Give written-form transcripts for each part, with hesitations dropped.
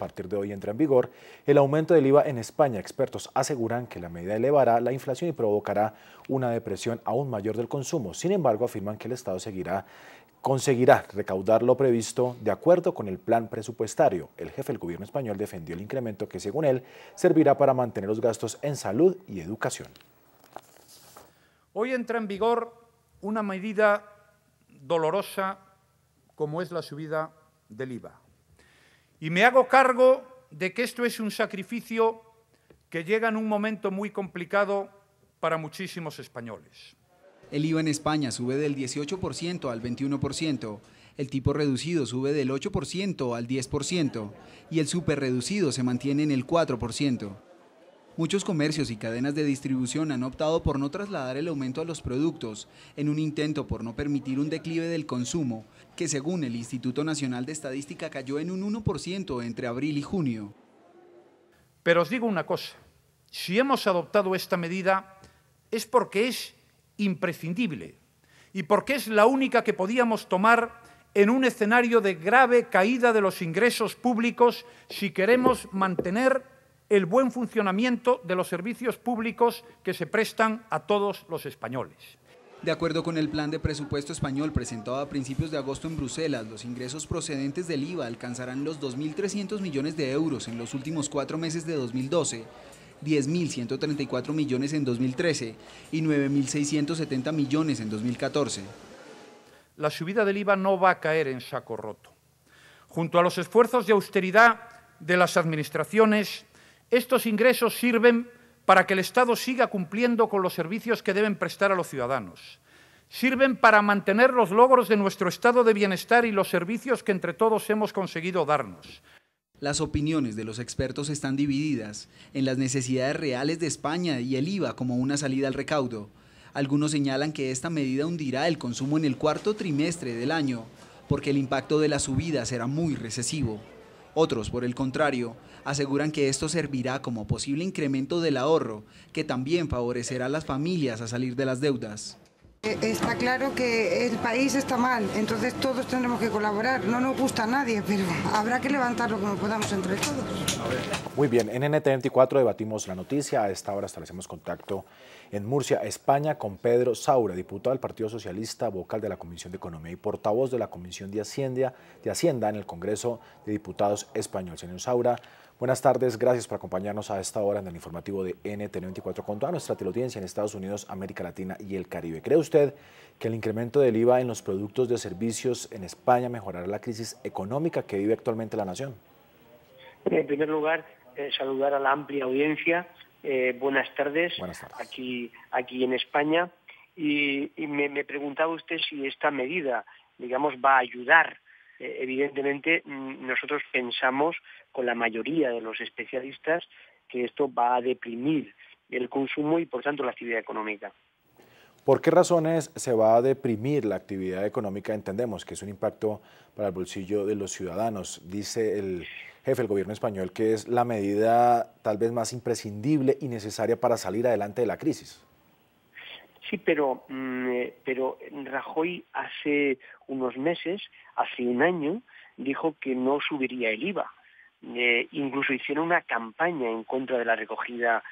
partir de hoy entra en vigor el aumento del IVA en España. Expertos aseguran que la medida elevará la inflación y provocará una depresión aún mayor del consumo. Sin embargo, afirman que el Estado conseguirá recaudar lo previsto de acuerdo con el plan presupuestario. El jefe del gobierno español defendió el incremento que, según él, servirá para mantener los gastos en salud y educación. Hoy entra en vigor una medida dolorosa como es la subida del IVA. Y me hago cargo de que esto es un sacrificio que llega en un momento muy complicado para muchísimos españoles. El IVA en España sube del 18% al 21%, el tipo reducido sube del 8% al 10% y el superreducido se mantiene en el 4%. Muchos comercios y cadenas de distribución han optado por no trasladar el aumento a los productos, en un intento por no permitir un declive del consumo, que según el Instituto Nacional de Estadística cayó en un 1% entre abril y junio. Pero os digo una cosa, si hemos adoptado esta medida es porque es imprescindible y porque es la única que podíamos tomar en un escenario de grave caída de los ingresos públicos si queremos mantener el buen funcionamiento de los servicios públicos que se prestan a todos los españoles. De acuerdo con el plan de presupuesto español presentado a principios de agosto en Bruselas, los ingresos procedentes del IVA alcanzarán los 2.300 millones de euros en los últimos 4 meses de 2012, 10.134 millones en 2013 y 9.670 millones en 2014. La subida del IVA no va a caer en saco roto. Junto a los esfuerzos de austeridad de las administraciones, estos ingresos sirven para que el Estado siga cumpliendo con los servicios que deben prestar a los ciudadanos. Sirven para mantener los logros de nuestro estado de bienestar y los servicios que entre todos hemos conseguido darnos. Las opiniones de los expertos están divididas en las necesidades reales de España y el IVA como una salida al recaudo. Algunos señalan que esta medida hundirá el consumo en el cuarto trimestre del año, porque el impacto de la subida será muy recesivo. Otros, por el contrario, aseguran que esto servirá como posible incremento del ahorro, que también favorecerá a las familias a salir de las deudas. Está claro que el país está mal, entonces todos tendremos que colaborar. No nos gusta a nadie, pero habrá que levantarlo como podamos entre todos. Muy bien, en NT24 debatimos la noticia. A esta hora establecemos contacto en Murcia, España, con Pedro Saura, diputado del Partido Socialista, vocal de la Comisión de Economía y portavoz de la Comisión de Hacienda en el Congreso de Diputados español. Señor Saura, buenas tardes, gracias por acompañarnos a esta hora en el informativo de NT24 con toda nuestra teleaudiencia en Estados Unidos, América Latina y el Caribe. ¿Cree usted que el incremento del IVA en los productos de servicios en España mejorará la crisis económica que vive actualmente la nación? En primer lugar, saludar a la amplia audiencia. Buenas tardes. Aquí en España. Y me preguntaba usted si esta medida, digamos, va a ayudar. Evidentemente, nosotros pensamos, con la mayoría de los especialistas, que esto va a deprimir el consumo y, por tanto, la actividad económica. ¿Por qué razones se va a deprimir la actividad económica? Entendemos que es un impacto para el bolsillo de los ciudadanos. Dice el jefe del gobierno español que es la medida tal vez más imprescindible y necesaria para salir adelante de la crisis. Sí, pero Rajoy hace unos meses, hace un año, dijo que no subiría el IVA. Incluso hicieron una campaña en contra de la recogida,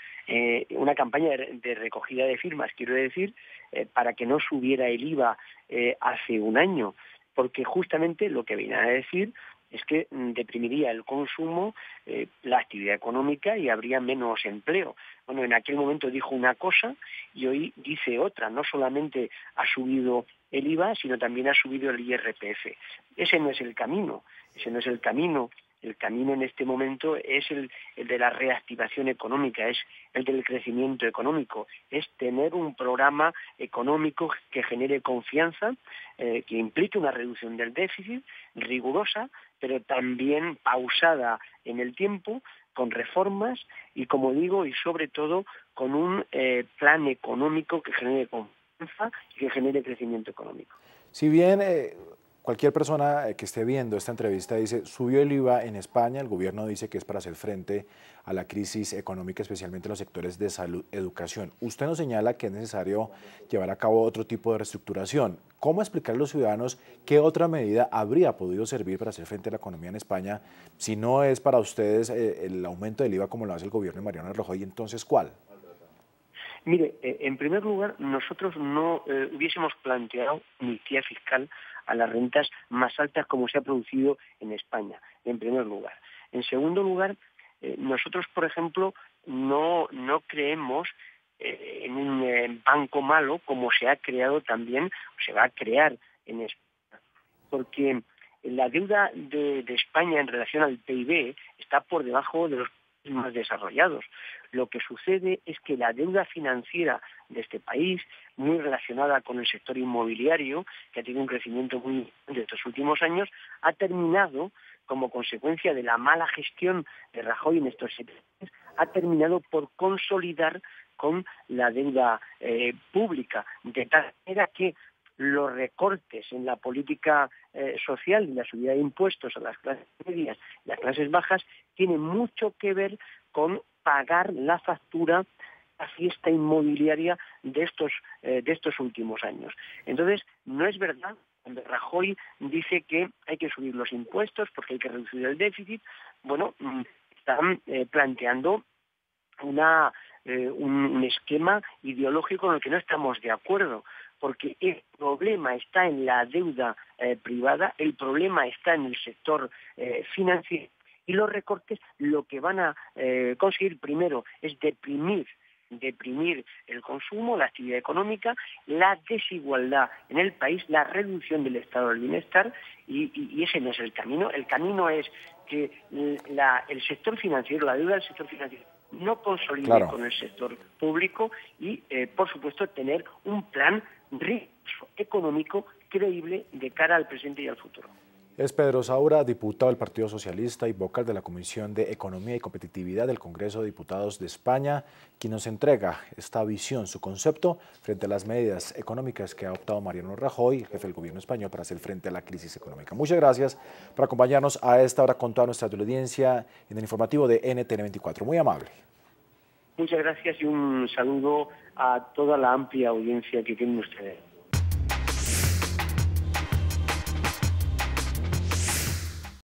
una campaña de recogida de firmas, quiero decir, para que no subiera el IVA hace un año, porque justamente lo que viene a decir es que deprimiría el consumo, la actividad económica y habría menos empleo. Bueno, en aquel momento dijo una cosa y hoy dice otra. No solamente ha subido el IVA, sino también ha subido el IRPF. Ese no es el camino, ese no es el camino. El camino en este momento es el de la reactivación económica, es el del crecimiento económico, es tener un programa económico que genere confianza, que implique una reducción del déficit rigurosa, pero también pausada en el tiempo, con reformas y, como digo, y sobre todo con un plan económico que genere confianza y que genere crecimiento económico. Si bien cualquier persona que esté viendo esta entrevista dice, subió el IVA en España, el gobierno dice que es para hacer frente a la crisis económica, especialmente en los sectores de salud, educación. Usted nos señala que es necesario llevar a cabo otro tipo de reestructuración. ¿Cómo explicar a los ciudadanos qué otra medida habría podido servir para hacer frente a la economía en España si no es para ustedes el aumento del IVA como lo hace el gobierno de Mariano Rajoy? Entonces, ¿cuál? Mire, en primer lugar, nosotros no hubiésemos planteado amnistía fiscal a las rentas más altas como se ha producido en España, en primer lugar. En segundo lugar, nosotros, por ejemplo, no creemos en un banco malo como se ha creado también, o se va a crear en España, porque la deuda de España en relación al PIB está por debajo de los más desarrollados. Lo que sucede es que la deuda financiera de este país, muy relacionada con el sector inmobiliario, que ha tenido un crecimiento muy de estos últimos años, ha terminado, como consecuencia de la mala gestión de Rajoy en estos 7 años, ha terminado por consolidar con la deuda pública, de tal manera que los recortes en la política social y la subida de impuestos a las clases medias y las clases bajas tienen mucho que ver con pagar la factura, la fiesta inmobiliaria de estos últimos años. Entonces, no es verdad cuando Rajoy dice que hay que subir los impuestos porque hay que reducir el déficit. Bueno, están planteando un esquema ideológico en el que no estamos de acuerdo, porque el problema está en la deuda privada, el problema está en el sector financiero, y los recortes lo que van a conseguir primero es deprimir el consumo, la actividad económica, la desigualdad en el país, la reducción del estado del bienestar, y ese no es el camino. El camino es que el sector financiero, la deuda del sector financiero, no consolide con el sector público y, por supuesto, tener un plan económico creíble de cara al presente y al futuro. Es Pedro Saura, diputado del Partido Socialista y vocal de la Comisión de Economía y Competitividad del Congreso de Diputados de España, quien nos entrega esta visión, su concepto, frente a las medidas económicas que ha adoptado Mariano Rajoy, jefe del gobierno español, para hacer frente a la crisis económica. Muchas gracias por acompañarnos a esta hora con toda nuestra audiencia en el informativo de NTN 24. Muy amable. Muchas gracias y un saludo a toda la amplia audiencia que tienen ustedes.